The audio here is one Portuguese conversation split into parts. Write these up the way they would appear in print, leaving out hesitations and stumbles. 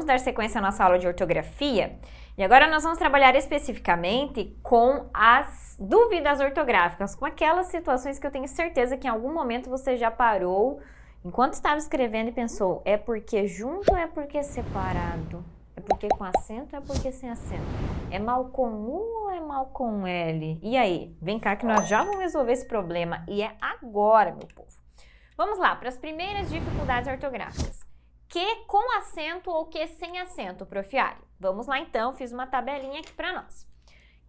dar sequência à nossa aula de ortografia e agora nós vamos trabalhar especificamente com as dúvidas ortográficas, com aquelas situações que eu tenho certeza que em algum momento você já parou enquanto estava escrevendo e pensou, é porque junto ou é porque separado? É porque com acento ou é porque sem acento? É mal com U ou é mal com L? E aí? Vem cá que nós já vamos resolver esse problema e é agora, meu povo. Vamos lá, para as primeiras dificuldades ortográficas. Que com acento ou que sem acento, Prof. Ari? Vamos lá então, fiz uma tabelinha aqui para nós.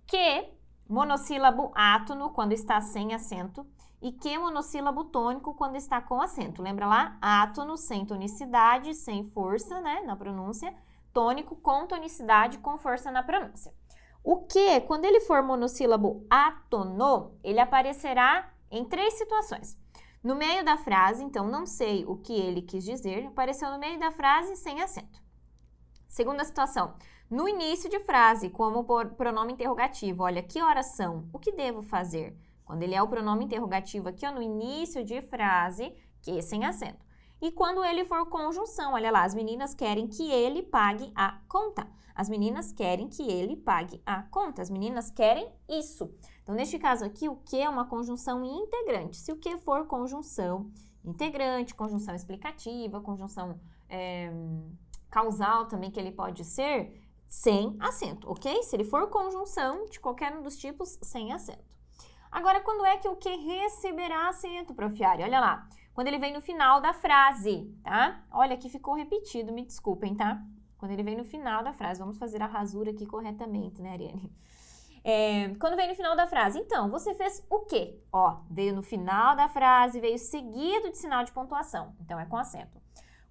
Que, monossílabo átono quando está sem acento e que monossílabo tônico quando está com acento. Lembra lá? Átono sem tonicidade, sem força, né, na pronúncia. Tônico com tonicidade, com força na pronúncia. O que, quando ele for monossílabo átono, ele aparecerá em 3 situações. No meio da frase, então não sei o que ele quis dizer, apareceu no meio da frase sem acento. Segunda situação, no início de frase, como pronome interrogativo, olha, que horas são? O que devo fazer? Quando ele é o pronome interrogativo aqui, ó, no início de frase, que sem acento. E quando ele for conjunção, olha lá, as meninas querem que ele pague a conta. As meninas querem que ele pague a conta. As meninas querem isso. Então, neste caso aqui, o que é uma conjunção integrante? Se o que for conjunção integrante, conjunção explicativa, conjunção causal também, que ele pode ser, sem acento, ok? Se ele for conjunção de qualquer um dos tipos, sem acento. Agora, quando é que o que receberá acento, Prof. Ari? Olha lá. Quando ele vem no final da frase, tá? Olha, aqui ficou repetido, me desculpem, tá? Quando ele vem no final da frase, vamos fazer a rasura aqui corretamente, né, Ariane? Quando vem no final da frase, então, você fez o quê? Ó, veio no final da frase, veio seguido de sinal de pontuação, então é com acento.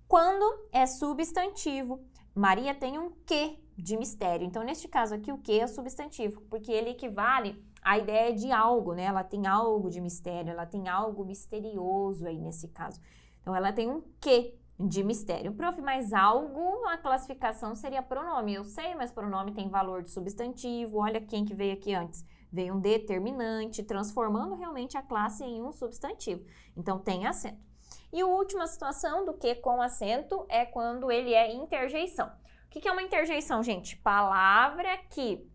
Quando é substantivo, Maria tem um quê de mistério. Então, neste caso aqui, o quê é substantivo, porque ele equivale à ideia de algo, né? Ela tem algo de mistério, ela tem algo misterioso aí nesse caso. Então, ela tem um quê de mistério. Prof, mas algo, a classificação seria pronome. Eu sei, mas pronome tem valor de substantivo. Olha quem que veio aqui antes. Veio um determinante, transformando realmente a classe em um substantivo. Então, tem acento. E a última situação do que com acento é quando ele é interjeição. O que é uma interjeição, gente? Palavra que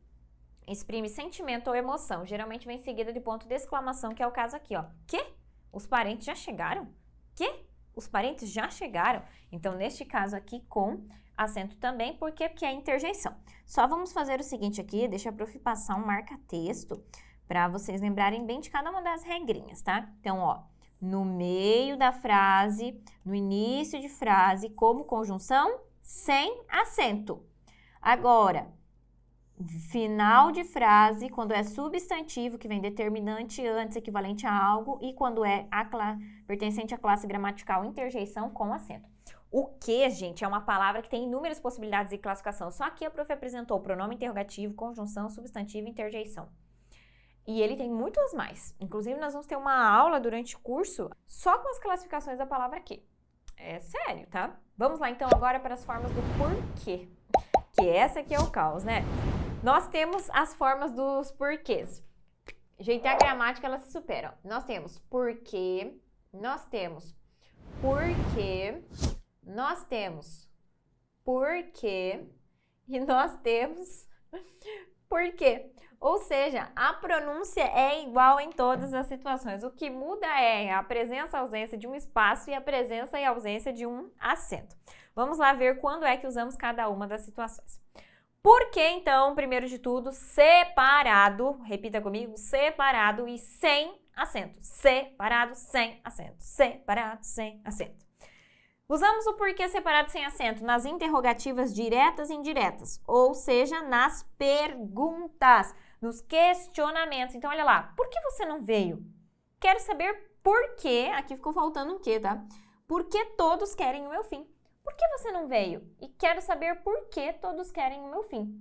exprime sentimento ou emoção. Geralmente vem seguida de ponto de exclamação, que é o caso aqui, ó. Que? Os parentes já chegaram? Que? Os parentes já chegaram? Então, neste caso aqui, com acento também, porque é interjeição. Só vamos fazer o seguinte aqui, deixa a Prof passar um marca-texto para vocês lembrarem bem de cada uma das regrinhas, tá? Então, ó, no meio da frase, no início de frase, como conjunção, sem acento. Agora, final de frase, quando é substantivo, que vem determinante antes, equivalente a algo, e quando é pertencente à classe gramatical, interjeição com acento. O que, gente, é uma palavra que tem inúmeras possibilidades de classificação. Só aqui a Prof apresentou pronome interrogativo, conjunção, substantivo e interjeição. E ele tem muitas mais. Inclusive, nós vamos ter uma aula durante o curso só com as classificações da palavra que. É sério, tá? Vamos lá, então, agora para as formas do porquê. Que essa aqui é o caos, né? Nós temos as formas dos porquês. Gente, a gramática, ela se supera. Nós temos porquê, nós temos porquê, nós temos porquê e nós temos porquê. Ou seja, a pronúncia é igual em todas as situações. O que muda é a presença e ausência de um espaço e a presença e ausência de um acento. Vamos lá ver quando é que usamos cada uma das situações. Por que, então, primeiro de tudo, separado, repita comigo, separado e sem acento. Separado, sem acento. Separado, sem acento. Usamos o porquê separado sem acento nas interrogativas diretas e indiretas, ou seja, nas perguntas, nos questionamentos. Então, olha lá, por que você não veio? Quero saber por quê, aqui ficou faltando um quê, tá? Por que todos querem o meu fim? Por que você não veio? E quero saber por que todos querem o meu fim.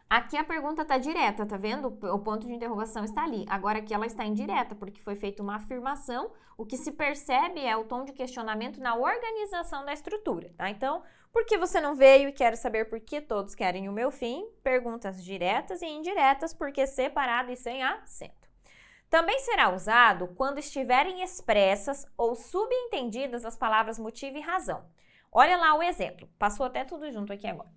Aqui a pergunta está direta, tá vendo? O ponto de interrogação está ali. Agora aqui ela está indireta, porque foi feita uma afirmação. O que se percebe é o tom de questionamento na organização da estrutura, tá? Então, por que você não veio e quero saber por que todos querem o meu fim? Perguntas diretas e indiretas, porque separado e sem acento. Também será usado quando estiverem expressas ou subentendidas as palavras motivo e razão. Olha lá o exemplo. Passou até tudo junto aqui agora.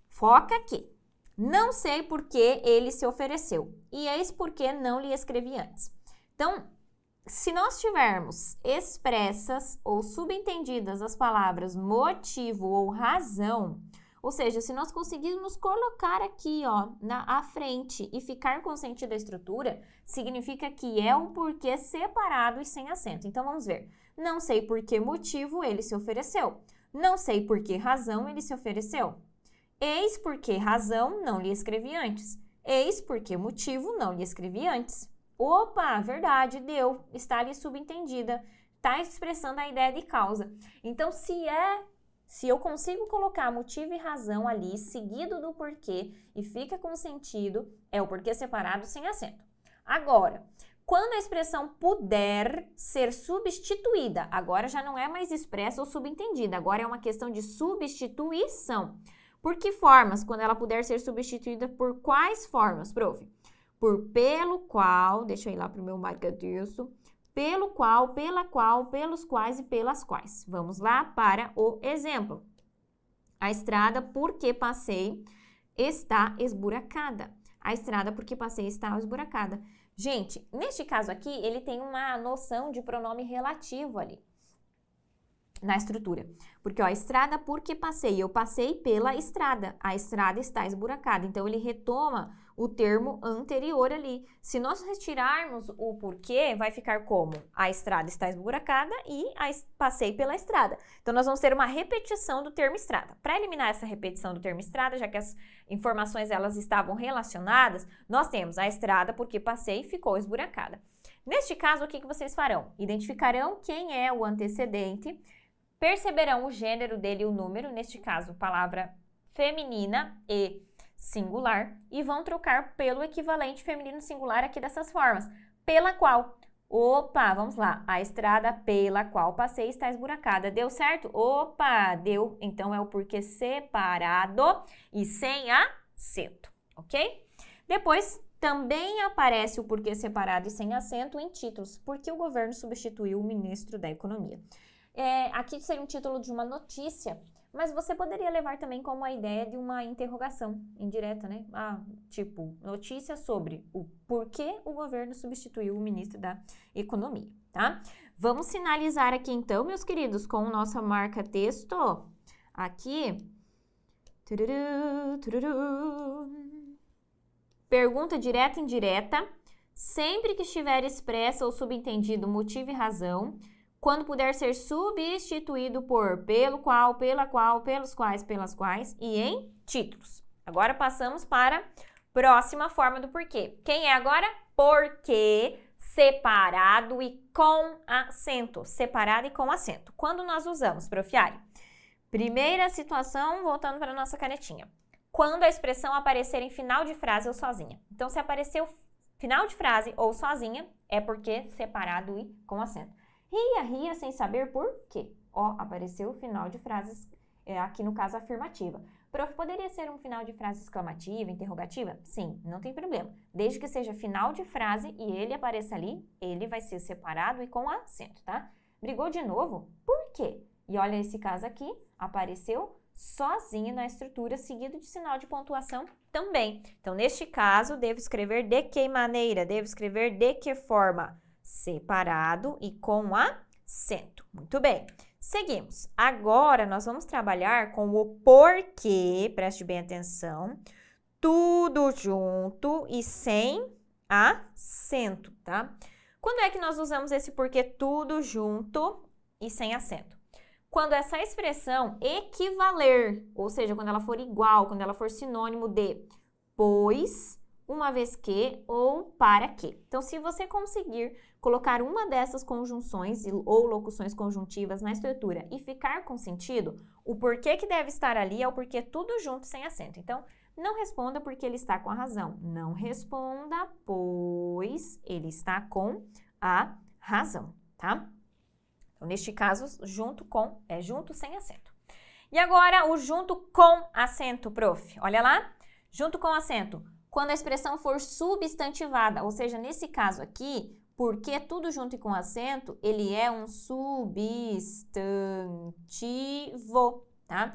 Foca aqui. Não sei por que ele se ofereceu. E eis porque não lhe escrevi antes. Então, se nós tivermos expressas ou subentendidas as palavras motivo ou razão, ou seja, se nós conseguirmos colocar aqui, ó, à frente e ficar com o sentido da estrutura, significa que é o porquê separado e sem acento. Então, vamos ver. Não sei por que motivo ele se ofereceu. Não sei por que razão ele se ofereceu. Eis por que razão não lhe escrevi antes. Eis por que motivo não lhe escrevi antes. Opa, verdade, deu. Está ali subentendida. Está expressando a ideia de causa. Então, se eu consigo colocar motivo e razão ali, seguido do porquê, e fica com sentido, é o porquê separado sem acento. Agora, quando a expressão puder ser substituída, agora já não é mais expressa ou subentendida, agora é uma questão de substituição. Por que formas? Quando ela puder ser substituída por quais formas, prof? Por pelo qual, deixa eu ir lá para o meu marca-texto, pelo qual, pela qual, pelos quais e pelas quais. Vamos lá para o exemplo. A estrada por que passei está esburacada. A estrada por que passei está esburacada. Gente, neste caso aqui, ele tem uma noção de pronome relativo ali na estrutura. Porque, ó, a estrada por que passei? Eu passei pela estrada. A estrada está esburacada. Então, ele retoma o termo anterior ali. Se nós retirarmos o porquê, vai ficar como? A estrada está esburacada e passei pela estrada. Então, nós vamos ter uma repetição do termo estrada. Para eliminar essa repetição do termo estrada, já que as informações elas estavam relacionadas, nós temos a estrada porque passei e ficou esburacada. Neste caso, o que vocês farão? Identificarão quem é o antecedente, perceberão o gênero dele e o número, neste caso, palavra feminina e singular, e vão trocar pelo equivalente feminino singular aqui dessas formas. Pela qual? Opa, vamos lá. A estrada pela qual passei está esburacada. Deu certo? Opa, deu. Então, é o porquê separado e sem acento, ok? Depois, também aparece o porquê separado e sem acento em títulos, porque o governo substituiu o ministro da Economia. Aqui seria um título de uma notícia, mas você poderia levar também como a ideia de uma interrogação indireta, né? Tipo, notícia sobre o porquê o governo substituiu o ministro da Economia, tá? Vamos finalizar aqui então, meus queridos, com nossa marca-texto. Aqui. Tururu, tururu. Pergunta direta e indireta. Sempre que estiver expressa ou subentendido motivo e razão, quando puder ser substituído por pelo qual, pela qual, pelos quais, pelas quais e em títulos. Agora passamos para a próxima forma do porquê. Quem é agora? Porquê separado e com acento. Separado e com acento. Quando nós usamos, prof. Ari? Primeira situação, voltando para a nossa canetinha. Quando a expressão aparecer em final de frase ou sozinha. Então, se apareceu final de frase ou sozinha, é porque separado e com acento. Ria sem saber por quê. Ó, apareceu o final de frases, aqui no caso afirmativa. Prof, poderia ser um final de frase exclamativa, interrogativa? Sim, não tem problema. Desde que seja final de frase e ele apareça ali, ele vai ser separado e com acento, tá? Brigou de novo? Por quê? E olha esse caso aqui, apareceu sozinho na estrutura, seguido de sinal de pontuação também. Então, neste caso, devo escrever de que maneira? Devo escrever de que forma? Separado e com acento. Muito bem. Seguimos. Agora, nós vamos trabalhar com o porquê, preste bem atenção, tudo junto e sem acento, tá? Quando é que nós usamos esse porquê tudo junto e sem acento? Quando essa expressão equivaler, ou seja, quando ela for igual, quando ela for sinônimo de pois, uma vez que ou para que. Então, se você conseguir colocar uma dessas conjunções ou locuções conjuntivas na estrutura e ficar com sentido, o porquê que deve estar ali é o porquê tudo junto sem acento. Então, não responda porque ele está com a razão. Não responda, pois ele está com a razão, tá? Então, neste caso, junto sem acento. E agora, o junto com acento, prof. Olha lá, junto com acento. Quando a expressão for substantivada, ou seja, nesse caso aqui, porque tudo junto e com acento, ele é um substantivo, tá?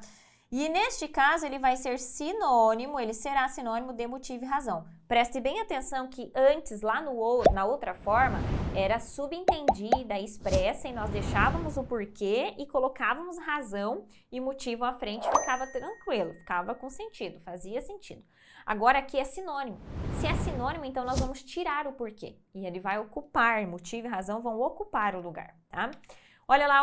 E neste caso, ele vai ser sinônimo, ele será sinônimo de motivo e razão. Preste bem atenção que antes, lá na outra forma, era subentendida, expressa, e nós deixávamos o porquê e colocávamos razão e motivo à frente, ficava tranquilo, ficava com sentido, fazia sentido. Agora aqui é sinônimo. Se é sinônimo, então nós vamos tirar o porquê. E ele vai ocupar, motivo e razão vão ocupar o lugar, tá? Olha lá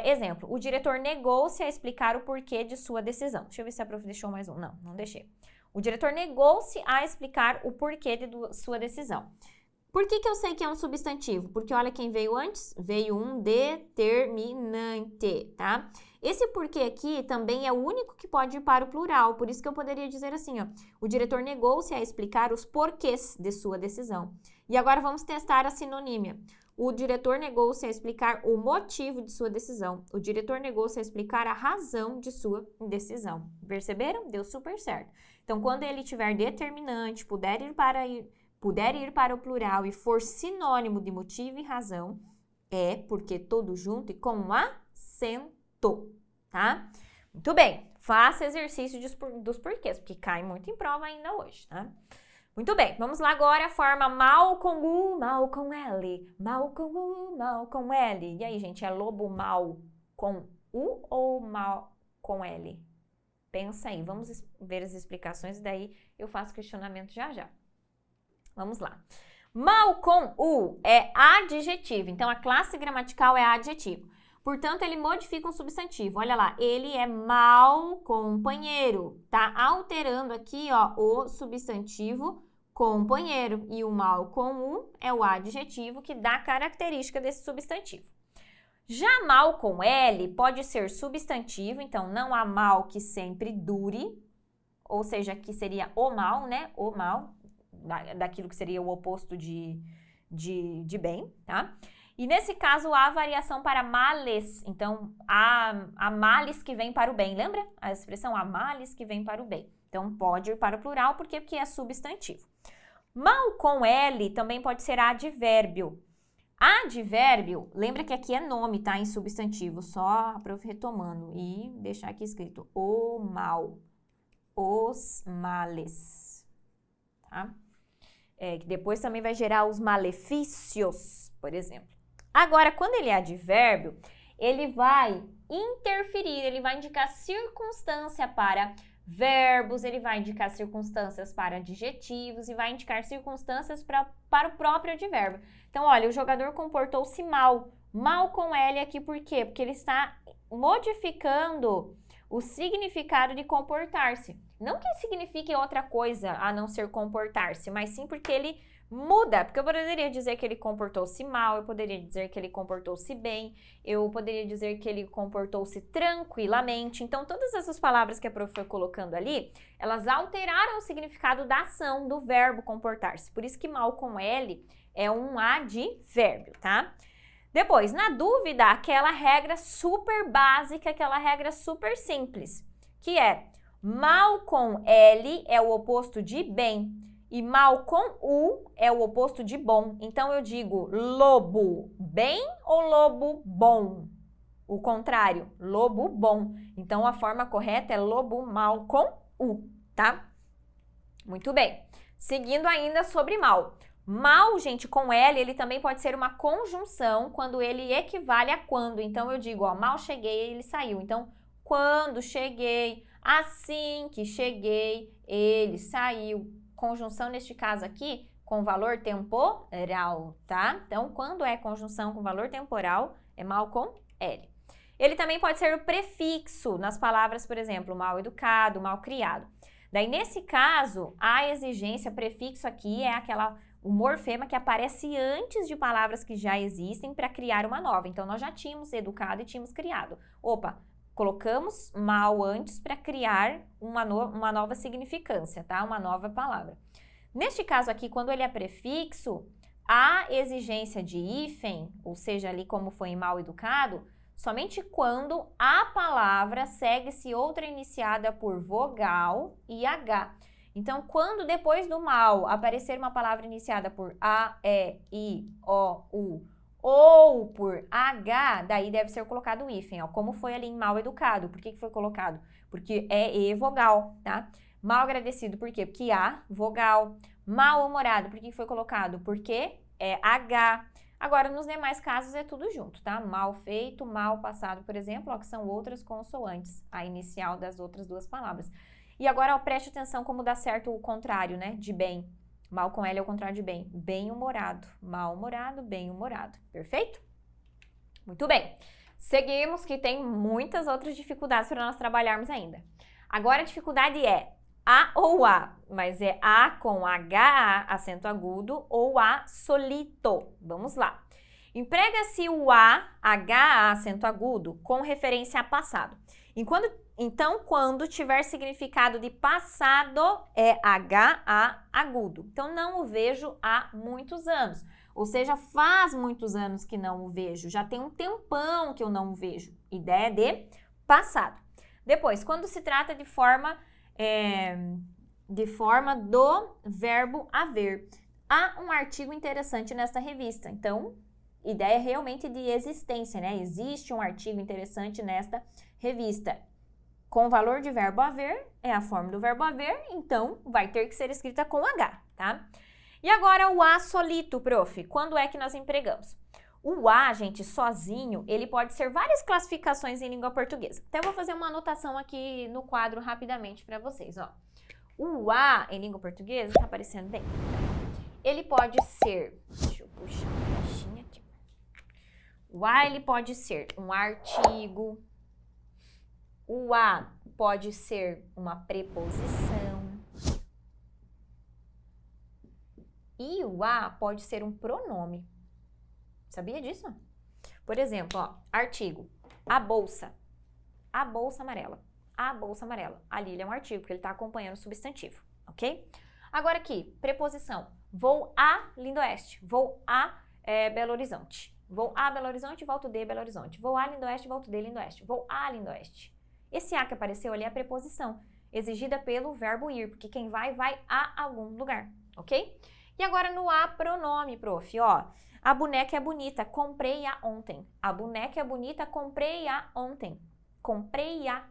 exemplo. O diretor negou-se a explicar o porquê de sua decisão. Deixa eu ver se a prof deixou mais um. Não deixei. O diretor negou-se a explicar o porquê de sua decisão. Por que eu sei que é um substantivo? Porque olha quem veio antes. Veio um determinante, tá? Esse porquê aqui também é o único que pode ir para o plural. Por isso que eu poderia dizer assim, ó. O diretor negou-se a explicar os porquês de sua decisão. E agora vamos testar a sinonímia. O diretor negou-se a explicar o motivo de sua decisão. O diretor negou-se a explicar a razão de sua decisão. Perceberam? Deu super certo. Então, quando ele tiver determinante, puder ir para o plural e for sinônimo de motivo e razão, é porque todo junto e com acento, tá? Muito bem. Faça exercício dos porquês, porque cai muito em prova ainda hoje, tá? Muito bem, vamos lá agora, forma mal com U, mal com L, mal com U, mal com L. E aí, gente, é lobo mal com U ou mal com L? Pensa aí, vamos ver as explicações e daí eu faço questionamento já. Vamos lá. Mal com U é adjetivo, então a classe gramatical é adjetivo. Portanto, ele modifica um substantivo. Olha lá, ele é mau companheiro. Tá alterando aqui, ó, o substantivo companheiro. E o mal com U é o adjetivo que dá característica desse substantivo. Já mal com L pode ser substantivo, então não há mal que sempre dure, ou seja, que seria o mal, né? O mal, daquilo que seria o oposto de bem, tá? E nesse caso, há variação para males. Então, há males que vêm para o bem. Lembra a expressão há males que vêm para o bem? Então, pode ir para o plural porque é substantivo. Mal com L também pode ser advérbio. Advérbio, lembra que aqui é nome, tá? Em substantivo. Só a prof retomando e deixar aqui escrito o mal, os males, tá? Que depois também vai gerar os malefícios, por exemplo. Agora, quando ele é advérbio, ele vai interferir, ele vai indicar circunstância para verbos, ele vai indicar circunstâncias para adjetivos e vai indicar circunstâncias para o próprio advérbio. Então, olha, o jogador comportou-se mal. Mal com L aqui por quê? Porque ele está modificando o significado de comportar-se. Não que signifique outra coisa a não ser comportar-se, mas sim porque ele muda, porque eu poderia dizer que ele comportou-se mal, eu poderia dizer que ele comportou-se bem, eu poderia dizer que ele comportou-se tranquilamente. Então, todas essas palavras que a prof foi colocando ali, elas alteraram o significado da ação, do verbo comportar-se. Por isso que mal com L é um advérbio, tá? Depois, na dúvida, aquela regra super básica, aquela regra super simples, que é mal com L é o oposto de bem. E mal com U é o oposto de bom. Então, eu digo lobo bem ou lobo bom? O contrário, lobo bom. Então, a forma correta é lobo mal com U, tá? Muito bem. Seguindo ainda sobre mal. Mal, gente, com L, ele também pode ser uma conjunção quando ele equivale a quando. Então, eu digo, ó, mal cheguei, ele saiu. Então, quando cheguei, assim que cheguei, ele saiu. Conjunção, neste caso aqui, com valor temporal, tá? Então, quando é conjunção com valor temporal, é mal com L. Ele também pode ser o prefixo nas palavras, por exemplo, mal educado, mal criado. Daí, nesse caso, a exigência, prefixo aqui é o morfema que aparece antes de palavras que já existem para criar uma nova. Então, nós já tínhamos educado e tínhamos criado. Opa, colocamos mal antes para criar uma nova significância, tá? Uma nova palavra. Neste caso aqui, quando ele é prefixo, a exigência de hífen, ou seja, ali como foi em mal educado, somente quando a palavra segue-se outra iniciada por vogal e H. Então, quando depois do mal aparecer uma palavra iniciada por A, E, I, O, U ou por H, daí deve ser colocado o hífen, ó, como foi ali em mal educado. Por que foi colocado? Porque é E vogal, tá? Mal agradecido, por quê? Porque A, vogal. Mal-humorado, por que foi colocado? Porque é H. Agora, nos demais casos é tudo junto, tá? Mal feito, mal passado, por exemplo, ó, que são outras consoantes, a inicial das outras duas palavras. E agora, ó, preste atenção como dá certo o contrário, né? De bem. Mal com L é o contrário de bem. Bem-humorado. Mal-humorado, bem-humorado. Perfeito? Muito bem. Seguimos, que tem muitas outras dificuldades para nós trabalharmos ainda. Agora, a dificuldade é A ou A, mas é A com HA, acento agudo, ou A solito. Vamos lá. Emprega-se o A, HA, acento agudo, com referência a passado. Então, quando tiver significado de passado, é HA agudo. Então, não o vejo há muitos anos. Ou seja, faz muitos anos que não o vejo. Já tem um tempão que eu não o vejo. Ideia de passado. Depois, quando se trata de forma do verbo haver. Há um artigo interessante nesta revista. Então, ideia realmente de existência, né? Existe um artigo interessante nesta revista. Com valor de verbo haver, é a forma do verbo haver, então vai ter que ser escrita com H, tá? E agora o A solito, prof. Quando é que nós empregamos? O A, gente, sozinho, ele pode ser várias classificações em língua portuguesa. Então, eu vou fazer uma anotação aqui no quadro rapidamente para vocês, ó. O A, em língua portuguesa, tá aparecendo bem? Ele pode ser... Deixa eu puxar a caixinha aqui. O A, ele pode ser um artigo. O A pode ser uma preposição. E o A pode ser um pronome. Sabia disso? Por exemplo, ó, artigo. A bolsa. A bolsa amarela. A bolsa amarela. Ali ele é um artigo, porque ele está acompanhando o substantivo, ok? Agora aqui, preposição. Vou a Lindoeste. Vou a Belo Horizonte. Vou a Belo Horizonte e volto de Belo Horizonte. Vou a Lindoeste e volto de Lindoeste. Vou a Lindoeste. Esse A que apareceu ali é a preposição, exigida pelo verbo ir, porque quem vai, vai a algum lugar, ok? E agora no A, pronome, prof, ó. A boneca é bonita, comprei-a ontem. A boneca é bonita, comprei-a ontem. Comprei-a.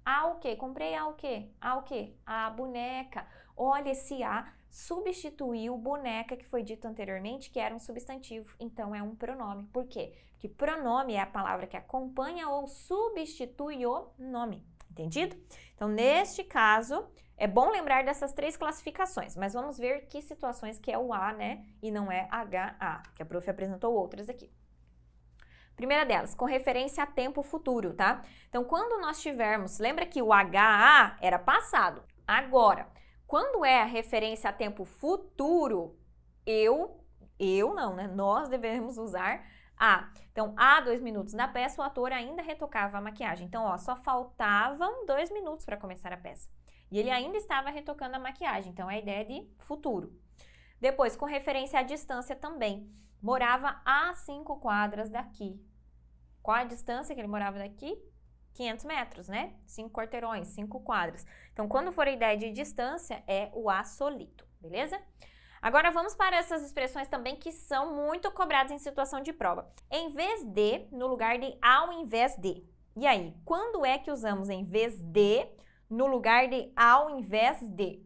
A o quê? Comprei a o quê? A o quê? A boneca. Olha, esse A substituiu boneca, que foi dito anteriormente, que era um substantivo. Então, é um pronome. Por quê? Porque pronome é a palavra que acompanha ou substitui o nome. Entendido? Então, neste caso, é bom lembrar dessas três classificações, mas vamos ver que situações que é o A, né? E não é HA, que a prof apresentou outras aqui. Primeira delas, com referência a tempo futuro, tá? Então, quando nós tivermos, lembra que o HA era passado. Agora, quando é a referência a tempo futuro, nós devemos usar a. Então, há 2 minutos na peça, o ator ainda retocava a maquiagem. Então, ó, só faltavam 2 minutos para começar a peça. E ele ainda estava retocando a maquiagem. Então, é a ideia de futuro. Depois, com referência à distância também. Morava a 5 quadras daqui. Qual a distância que ele morava daqui? 500 metros, né? 5 quarteirões, 5 quadras. Então, quando for a ideia de distância, é o A solito, beleza? Agora, vamos para essas expressões também que são muito cobradas em situação de prova. Em vez de, no lugar de ao invés de. E aí, quando é que usamos em vez de, no lugar de ao invés de?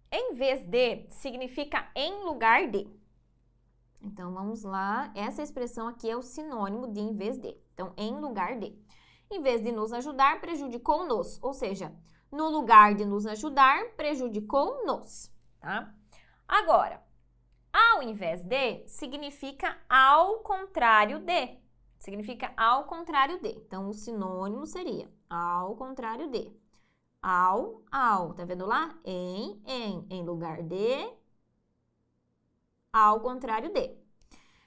Em vez de significa em lugar de. Então, vamos lá. Essa expressão aqui é o sinônimo de em vez de. Então, em lugar de. Em vez de nos ajudar, prejudicou-nos. Ou seja, no lugar de nos ajudar, prejudicou-nos, tá? Agora, ao invés de significa ao contrário de. Significa ao contrário de. Então, o sinônimo seria ao contrário de. Ao, tá vendo lá? Em lugar de, ao contrário de.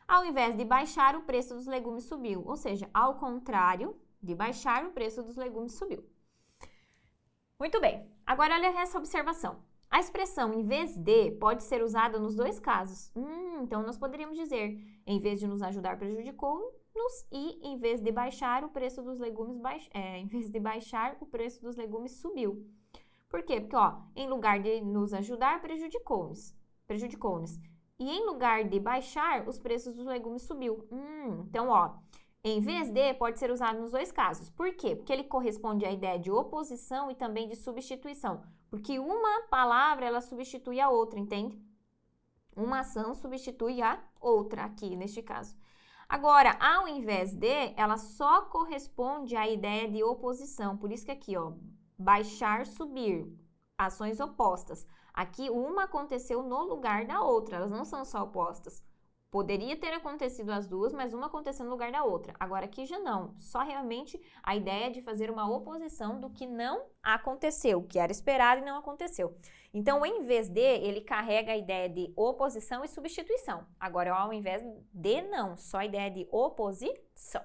Ao invés de baixar, o preço dos legumes subiu. Ou seja, ao contrário de baixar, o preço dos legumes subiu. Muito bem. Agora, olha essa observação. A expressão em vez de pode ser usada nos dois casos. Então, nós poderíamos dizer, em vez de nos ajudar, prejudicou-nos, e em vez de baixar, o preço dos legumes subiu. Por quê? Porque, ó, em lugar de nos ajudar, prejudicou-nos. E em lugar de baixar, os preços dos legumes subiu. Então, ó, em vez de, pode ser usado nos dois casos. Por quê? Porque ele corresponde à ideia de oposição e também de substituição. Porque uma palavra, ela substitui a outra, entende? Uma ação substitui a outra aqui, neste caso. Agora, ao invés de, ela só corresponde à ideia de oposição. Por isso que aqui, ó, baixar, subir, ações opostas. Aqui, uma aconteceu no lugar da outra, elas não são só opostas. Poderia ter acontecido as duas, mas uma aconteceu no lugar da outra. Agora, aqui já não. Só realmente a ideia de fazer uma oposição do que não aconteceu, que era esperado e não aconteceu. Então, em vez de, ele carrega a ideia de oposição e substituição. Agora, ao invés de, não. Só a ideia de oposição.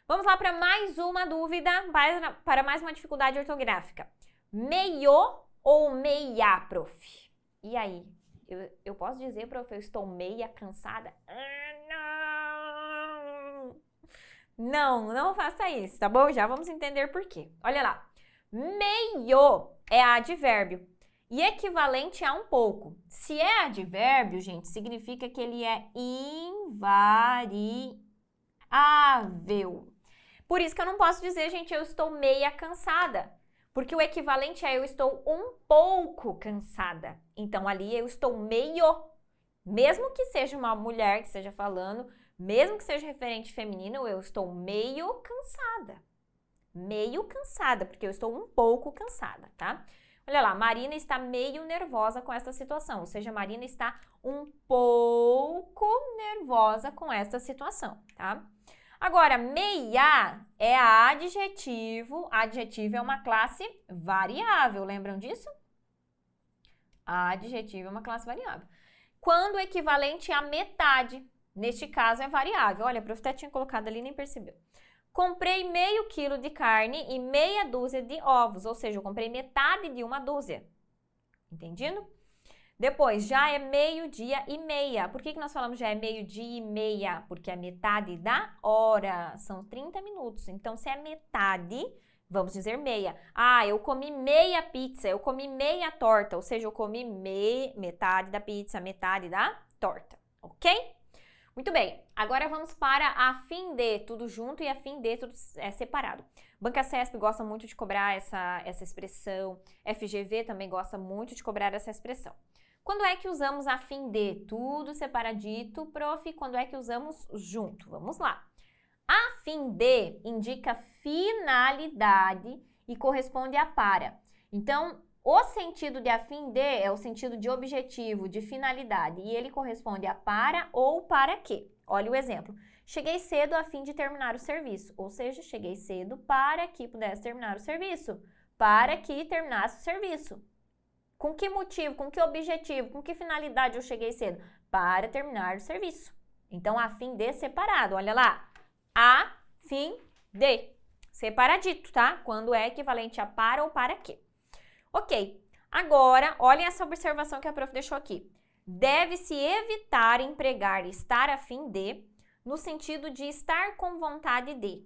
Vamos lá para mais uma dúvida, para mais uma dificuldade ortográfica. Meio ou meia, prof? E aí? Eu posso dizer, prof, eu estou meia cansada? Não faça isso, tá bom? Já vamos entender por quê. Olha lá. Meio é advérbio e equivalente a um pouco. Se é advérbio, gente, significa que ele é invariável. Por isso que eu não posso dizer, gente, eu estou meia cansada. Porque o equivalente é eu estou um pouco cansada. Então, ali eu estou meio, mesmo que seja uma mulher que esteja falando, mesmo que seja referente feminino, eu estou meio cansada. Meio cansada, porque eu estou um pouco cansada, tá? Olha lá, Marina está meio nervosa com essa situação. Ou seja, Marina está um pouco nervosa com essa situação, tá? Agora, meia é adjetivo. Adjetivo é uma classe variável, lembram disso? Adjetivo é uma classe variável. Quando equivalente a metade, neste caso é variável. Olha, a prof até tinha colocado ali, nem percebeu. Comprei meio quilo de carne e meia dúzia de ovos, ou seja, eu comprei metade de uma dúzia. Entendido? Depois, já é meio-dia e meia. Por que nós falamos já é meio-dia e meia? Porque é metade da hora. São 30 minutos. Então, se é metade, vamos dizer meia. Ah, eu comi meia pizza, eu comi meia torta. Ou seja, eu comi metade da pizza, metade da torta. Ok? Muito bem. Agora vamos para a fim de, tudo junto, e a fim de, tudo separado. Banca CESP gosta muito de cobrar essa expressão. FGV também gosta muito de cobrar essa expressão. Quando é que usamos a fim de? Tudo separadito, prof. Quando é que usamos junto? Vamos lá. A fim de indica finalidade e corresponde a para. Então, o sentido de a fim de é o sentido de objetivo, de finalidade. E ele corresponde a para ou para quê. Olha o exemplo. Cheguei cedo a fim de terminar o serviço. Ou seja, cheguei cedo para que pudesse terminar o serviço. Para que terminasse o serviço. Com que motivo, com que objetivo, com que finalidade eu cheguei cedo? Para terminar o serviço. Então, a fim de separado, olha lá. A fim de. Separadito, tá? Quando é equivalente a para ou para quê. Ok. Agora, olhem essa observação que a prof deixou aqui. Deve-se evitar empregar estar a fim de no sentido de estar com vontade de.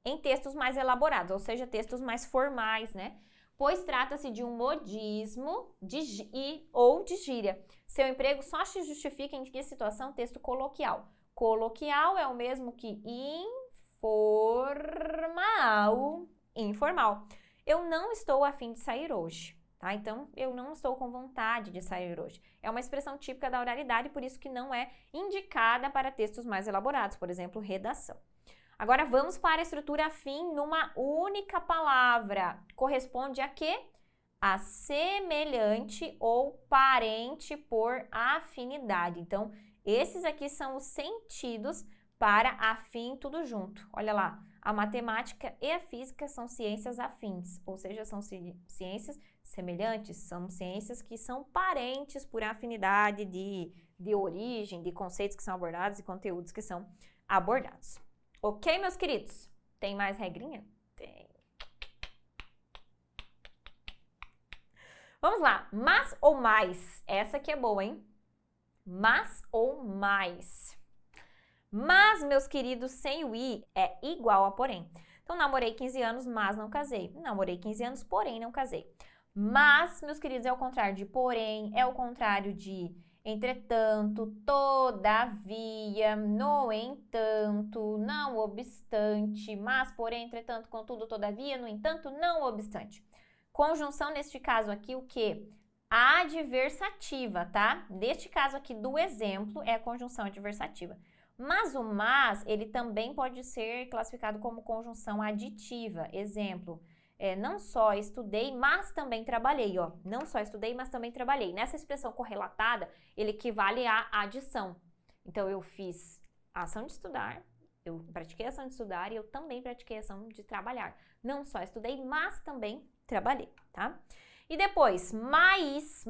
Em textos mais elaborados, ou seja, textos mais formais, né? Pois trata-se de um modismo ou de gíria. Seu emprego só se justifica em que situação? Texto coloquial. Coloquial é o mesmo que informal. Eu não estou a fim de sair hoje, tá? Então, eu não estou com vontade de sair hoje. É uma expressão típica da oralidade, por isso que não é indicada para textos mais elaborados, por exemplo, redação. Agora, vamos para a estrutura fim numa única palavra. Corresponde a quê? A semelhante ou parente por afinidade. Então, esses aqui são os sentidos para afim tudo junto. Olha lá, a matemática e a física são ciências afins, ou seja, são ciências semelhantes, são ciências que são parentes por afinidade de origem, de conceitos que são abordados e conteúdos que são abordados. Ok, meus queridos? Tem mais regrinha? Tem. Vamos lá. Mas ou mais. Essa aqui é boa, hein? Mas ou mais. Mas, meus queridos, sem o i é igual a porém. Então, namorei 15 anos, mas não casei. Namorei 15 anos, porém não casei. Mas, meus queridos, é o contrário de porém, é o contrário de entretanto, todavia, no entanto, não obstante, mas, porém, entretanto, contudo, todavia, no entanto, não obstante. Conjunção, neste caso aqui, o quê? Adversativa, tá? Neste caso aqui do exemplo, é a conjunção adversativa. Mas o mas, ele também pode ser classificado como conjunção aditiva. Exemplo, não só estudei, mas também trabalhei, ó. Não só estudei, mas também trabalhei. Nessa expressão correlatada, ele equivale à adição. Então, eu fiz a ação de estudar, eu pratiquei a ação de estudar e eu também pratiquei a ação de trabalhar. Não só estudei, mas também trabalhei, tá? E depois, mais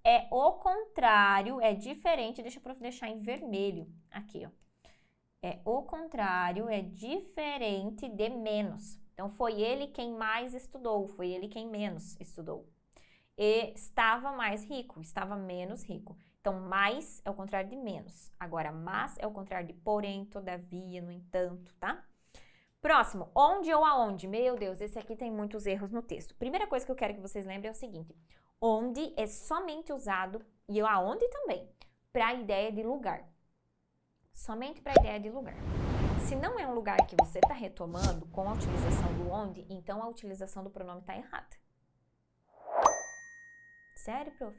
é o contrário, é diferente, deixa eu deixar em vermelho aqui, ó. É o contrário, é diferente de menos. Então, foi ele quem mais estudou, foi ele quem menos estudou. E estava mais rico, estava menos rico. Então, mais é o contrário de menos. Agora, mas é o contrário de porém, todavia, no entanto, tá? Próximo, onde ou aonde? Meu Deus, esse aqui tem muitos erros no texto. Primeira coisa que eu quero que vocês lembrem é o seguinte. Onde é somente usado, e o aonde também, para a ideia de lugar. Somente para a ideia de lugar. Se não é um lugar que você está retomando com a utilização do onde, então a utilização do pronome está errada. Sério, prof?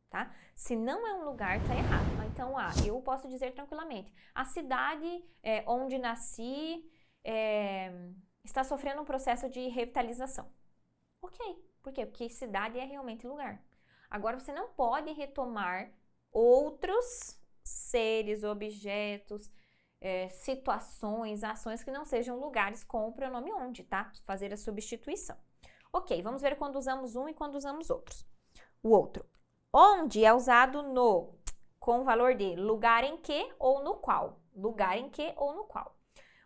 Tá? Se não é um lugar, está errado. Então, eu posso dizer tranquilamente, a cidade onde nasci está sofrendo um processo de revitalização. Ok. Por quê? Porque cidade é realmente lugar. Agora, você não pode retomar outros seres, objetos, situações, ações que não sejam lugares com o pronome onde, tá? Fazer a substituição. Ok, vamos ver quando usamos um e quando usamos outros. O outro. Onde é usado no, com o valor de lugar em que ou no qual. Lugar em que ou no qual.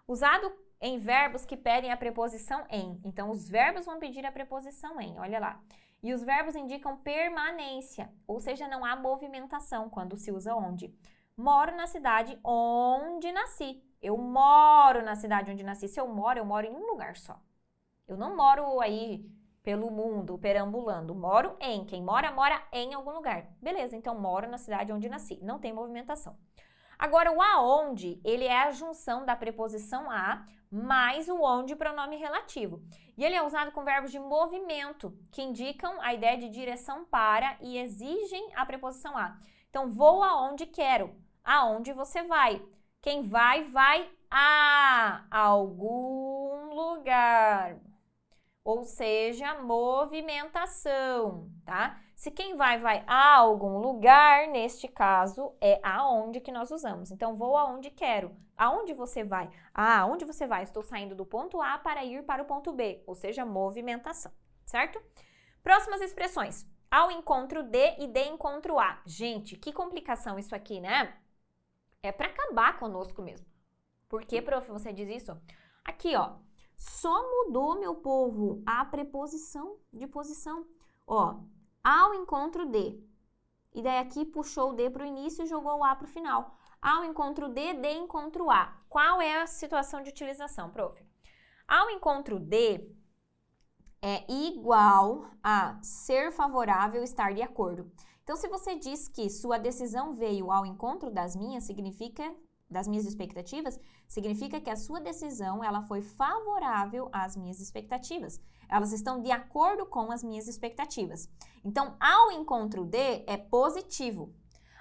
Usado em verbos que pedem a preposição em. Então, os verbos vão pedir a preposição em, olha lá. E os verbos indicam permanência, ou seja, não há movimentação quando se usa onde. Moro na cidade onde nasci. Eu moro na cidade onde nasci. Se eu moro em um lugar só. Eu não moro aí pelo mundo, perambulando. Moro em. Quem mora, mora em algum lugar. Beleza, então moro na cidade onde nasci. Não tem movimentação. Agora, o aonde, ele é a junção da preposição a mais o onde, pronome relativo. E ele é usado com verbos de movimento, que indicam a ideia de direção para e exigem a preposição a. Então, vou aonde quero. Aonde você vai? Quem vai, vai a algum lugar. Ou seja, movimentação, tá? Se quem vai, vai a algum lugar, neste caso, é aonde que nós usamos. Então, vou aonde quero. Aonde você vai? Aonde você vai? Estou saindo do ponto A para ir para o ponto B, ou seja, movimentação, certo? Próximas expressões. Ao encontro de e de encontro a. Gente, que complicação isso aqui, né? É para acabar conosco mesmo. Por que, prof, você diz isso? Aqui, ó. Só mudou, meu povo, a preposição de posição. Ó, ao encontro de. E daí aqui puxou o de para o início e jogou o a para o final. Ao encontro de encontro a. Qual é a situação de utilização, prof? Ao encontro de é igual a ser favorável, estar de acordo. Então, se você diz que sua decisão veio ao encontro das minhas, das minhas expectativas, significa que a sua decisão ela foi favorável às minhas expectativas. Elas estão de acordo com as minhas expectativas. Então, ao encontro de é positivo.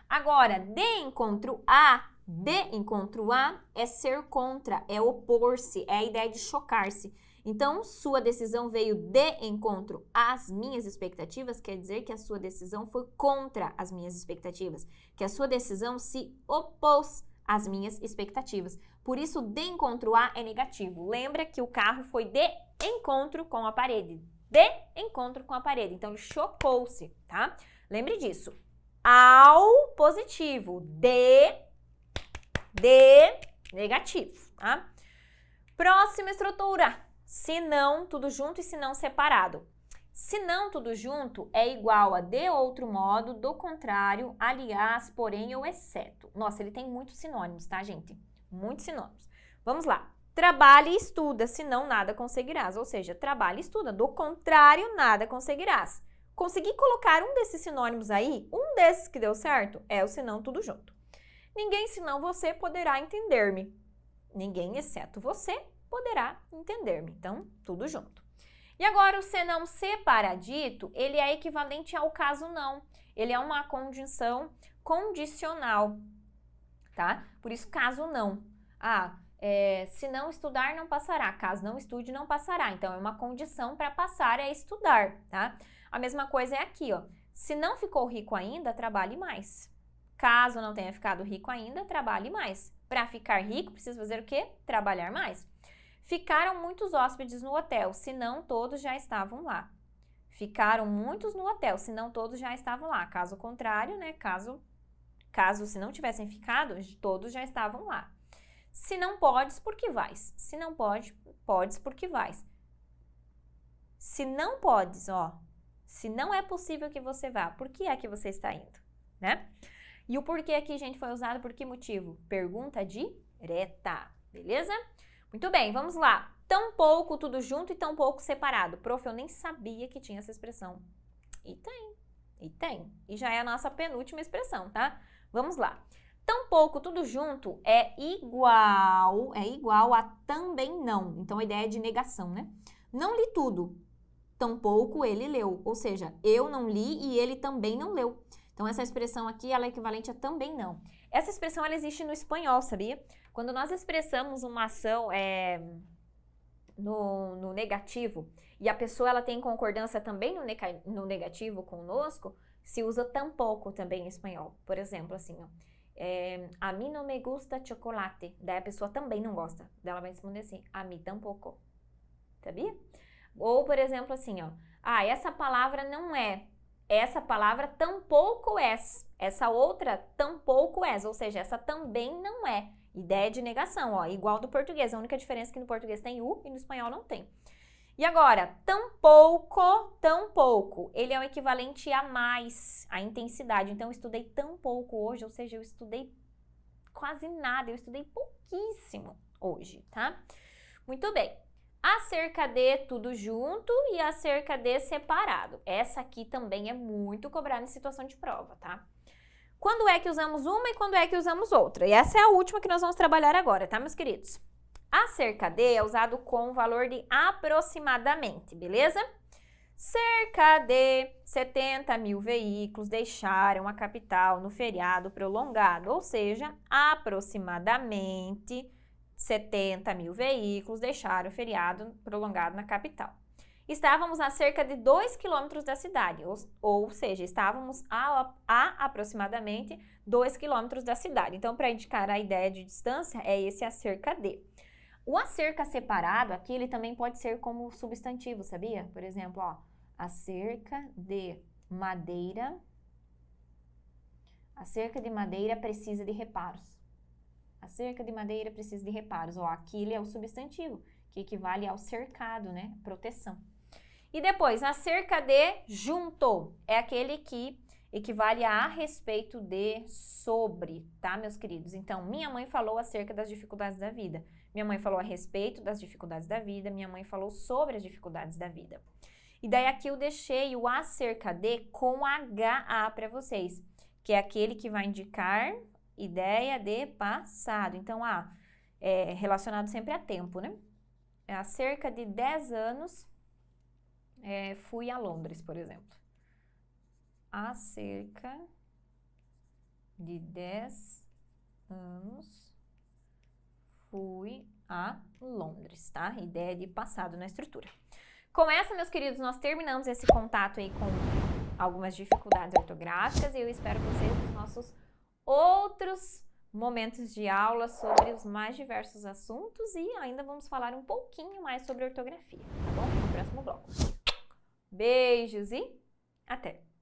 Agora, de encontro a é ser contra, é opor-se, é a ideia de chocar-se. Então, sua decisão veio de encontro às minhas expectativas, quer dizer que a sua decisão foi contra as minhas expectativas, que a sua decisão se opôs às minhas expectativas. Por isso, de encontro a é negativo. Lembra que o carro foi de encontro com a parede. De encontro com a parede. Então, ele chocou-se, tá? Lembre disso. Ao positivo. De negativo, tá? Próxima estrutura. Se não, tudo junto e se não separado. Se não, tudo junto é igual a de outro modo, do contrário, aliás, porém ou exceto. Nossa, ele tem muitos sinônimos, tá, gente? Muitos sinônimos. Vamos lá. trabalha e estuda, senão nada conseguirás. Ou seja, trabalha e estuda, do contrário, nada conseguirás. Consegui colocar um desses sinônimos aí? Um desses que deu certo? É o senão tudo junto. Ninguém senão você poderá entender-me. Ninguém, exceto você, poderá entender-me. Então, tudo junto. E agora, o senão separadito, ele é equivalente ao caso não. Ele é uma conjunção condicional, tá? Por isso, caso não. Se não estudar, não passará. Caso não estude, não passará. Então, é uma condição para passar é estudar, tá? A mesma coisa é aqui, ó. Se não ficou rico ainda, trabalhe mais. Caso não tenha ficado rico ainda, trabalhe mais. Para ficar rico, precisa fazer o quê? Trabalhar mais. Ficaram muitos hóspedes no hotel, senão todos já estavam lá. Ficaram muitos no hotel, senão todos já estavam lá. Caso contrário, né? Caso se não tivessem ficado, todos já estavam lá. Se não podes, por que vais? Se não podes, por que vais? Se não podes, ó. Se não é possível que você vá, por que é que você está indo, né? E o porquê aqui, gente, foi usado por que motivo? Pergunta direta, beleza? Muito bem, vamos lá. Tão pouco tudo junto e tão pouco separado. Prof, eu nem sabia que tinha essa expressão. E tem. E já é a nossa penúltima expressão, tá? Vamos lá. Tão pouco tudo junto é igual a também não. Então, a ideia é de negação, né? Não li tudo. Tampouco ele leu. Ou seja, eu não li e ele também não leu. Então, essa expressão aqui, ela é equivalente a também não. Essa expressão, ela existe no espanhol, sabia? Quando nós expressamos uma ação no negativo e a pessoa ela tem concordância também no negativo conosco, se usa tampouco também em espanhol. Por exemplo, assim, ó. A mim não me gusta chocolate. Daí a pessoa também não gosta. Daí ela vai responder assim, a mim tampouco. Sabia? Ou, por exemplo, assim, ó. Essa palavra não é. Essa palavra tampouco és. Essa outra tampouco és. Ou seja, essa também não é. Ideia de negação, ó. Igual do português. A única diferença é que no português tem u e no espanhol não tem. E agora, tampouco. Ele é o equivalente a mais, a intensidade. Então, eu estudei tão pouco hoje, ou seja, eu estudei quase nada. Eu estudei pouquíssimo hoje, tá? Muito bem. Acerca de tudo junto e acerca de separado. Essa aqui também é muito cobrada em situação de prova, tá? Quando é que usamos uma e quando é que usamos outra? E essa é a última que nós vamos trabalhar agora, tá, meus queridos? Acerca de é usado com o valor de aproximadamente, beleza? Cerca de 70 mil veículos deixaram a capital no feriado prolongado, ou seja, aproximadamente 70 mil veículos deixaram o feriado prolongado na capital. Estávamos a cerca de 2 quilômetros da cidade, ou seja, estávamos a aproximadamente 2 quilômetros da cidade. Então, para indicar a ideia de distância, é esse acerca de. O acerca separado aqui, ele também pode ser como substantivo, sabia? Por exemplo, ó, acerca de madeira. Acerca de madeira precisa de reparos. Acerca de madeira precisa de reparos. Ó, aqui ele é o substantivo, que equivale ao cercado, né? Proteção. E depois, acerca de junto, é aquele que equivale a respeito de sobre, tá, meus queridos? Então, minha mãe falou acerca das dificuldades da vida. Minha mãe falou a respeito das dificuldades da vida. Minha mãe falou sobre as dificuldades da vida. E daí aqui eu deixei o acerca de com HA para vocês, que é aquele que vai indicar ideia de passado. Então, é relacionado sempre a tempo, né? Há cerca de 10 anos, fui a Londres, por exemplo. Há cerca de 10 anos, fui a Londres, tá? Ideia de passado na estrutura. Com essa, meus queridos, nós terminamos esse contato aí com algumas dificuldades ortográficas e eu espero vocês nos nossos outros momentos de aula sobre os mais diversos assuntos e ainda vamos falar um pouquinho mais sobre ortografia, tá bom? No próximo bloco. Beijos e até!